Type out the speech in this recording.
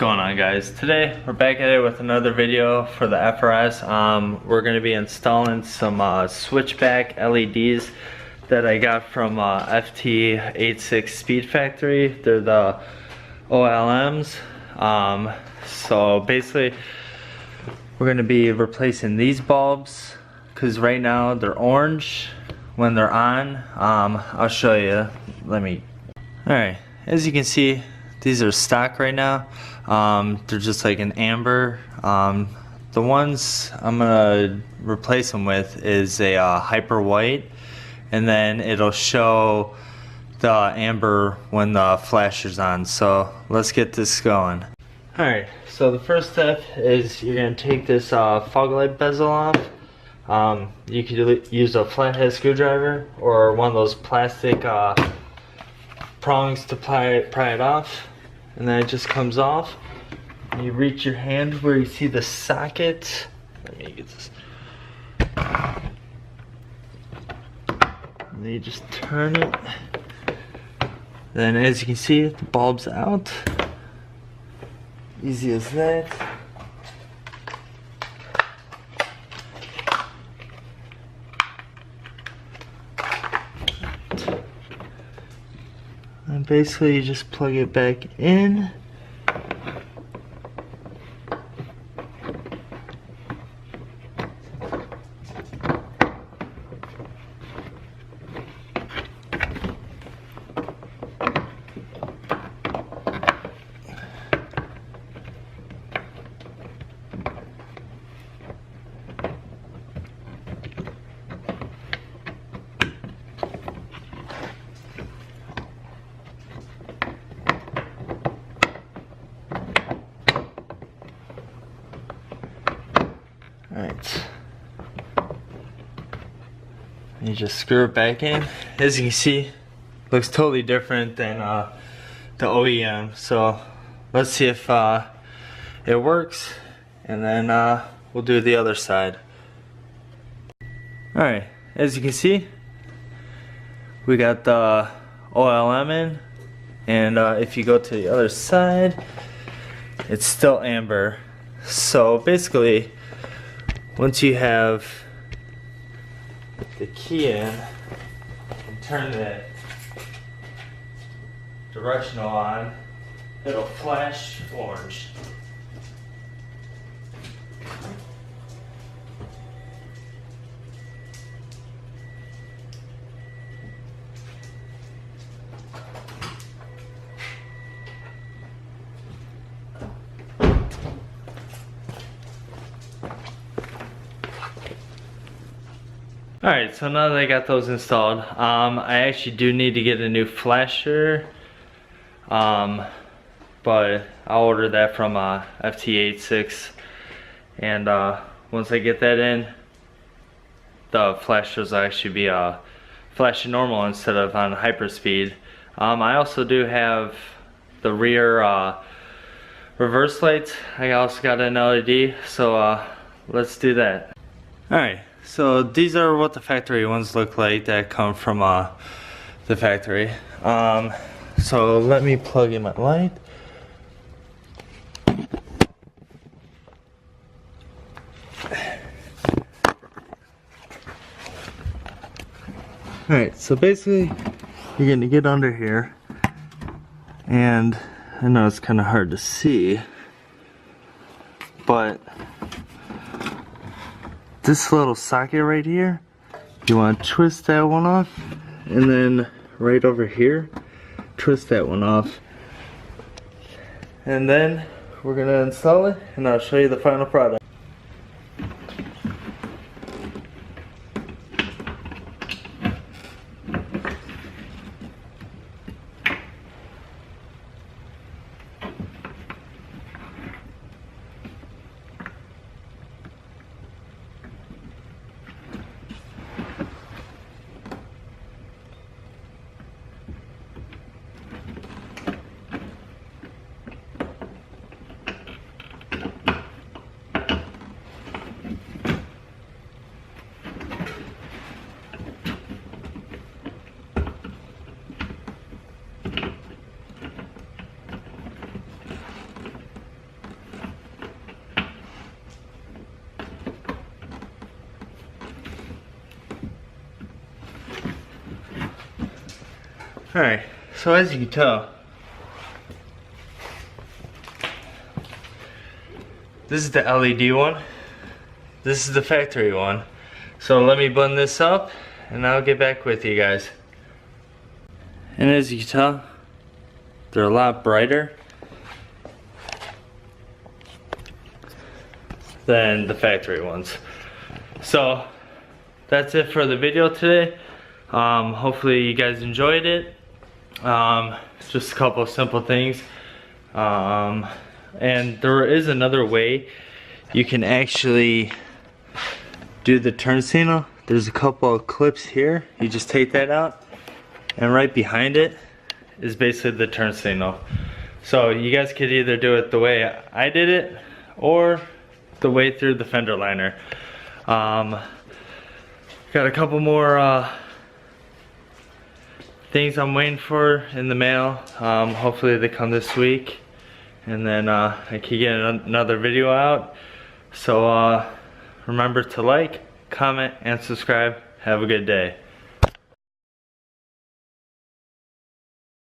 going on, guys? Today we're back at it with another video for the FRS. We're going to be installing some Switchback LEDs that I got from FT86 Speed Factory. They're the OLMs. So basically we're going to be replacing these bulbs because right now they're orange when they're on. I'll show you. Alright, as you can see, these are stock right now. They're just like an amber. The ones I'm gonna replace them with is a hyper white, and then it'll show the amber when the flash is on. So let's get this going. Alright, so the first step is you're gonna take this fog light bezel off. You could use a flathead screwdriver or one of those plastic prongs to pry it off. And then it just comes off. And you reach your hand where you see the socket. Let me get this. And then you just turn it. Then as you can see, the bulb's out. Easy as that. And basically you just plug it back in. Alright, you just screw it back in. As you can see, looks totally different than the OEM. So let's see if it works, and then we'll do the other side. Alright, as you can see, we got the OLM in, and if you go to the other side, it's still amber. So basically, once you have the key in and turn the directional on, it'll flash orange. Alright, so now that I got those installed, I actually do need to get a new flasher, but I'll order that from FT86, and once I get that in, the flashers will actually be flashing normal instead of on hyperspeed. I also do have the rear reverse lights. I also got an LED, so let's do that. Alright. So these are what the factory ones look like that come from the factory. So let me plug in my light. Alright, so basically you're going to get under here, and I know it's kind of hard to see, but this little socket right here, you want to twist that one off, and then right over here, twist that one off, and then we're going to install it, and I'll show you the final product. Alright, so as you can tell, this is the LED one. This is the factory one. So let me blend this up and I'll get back with you guys. And as you can tell, they're a lot brighter than the factory ones. So that's it for the video today. Hopefully you guys enjoyed it. Just a couple of simple things. And there is another way you can actually do the turn signal. There's a couple of clips here. You just take that out, and right behind it is basically the turn signal. So you guys could either do it the way I did it or the way through the fender liner. Got a couple more things I'm waiting for in the mail. Hopefully they come this week, and then I can get another video out. So remember to like, comment, and subscribe. Have a good day.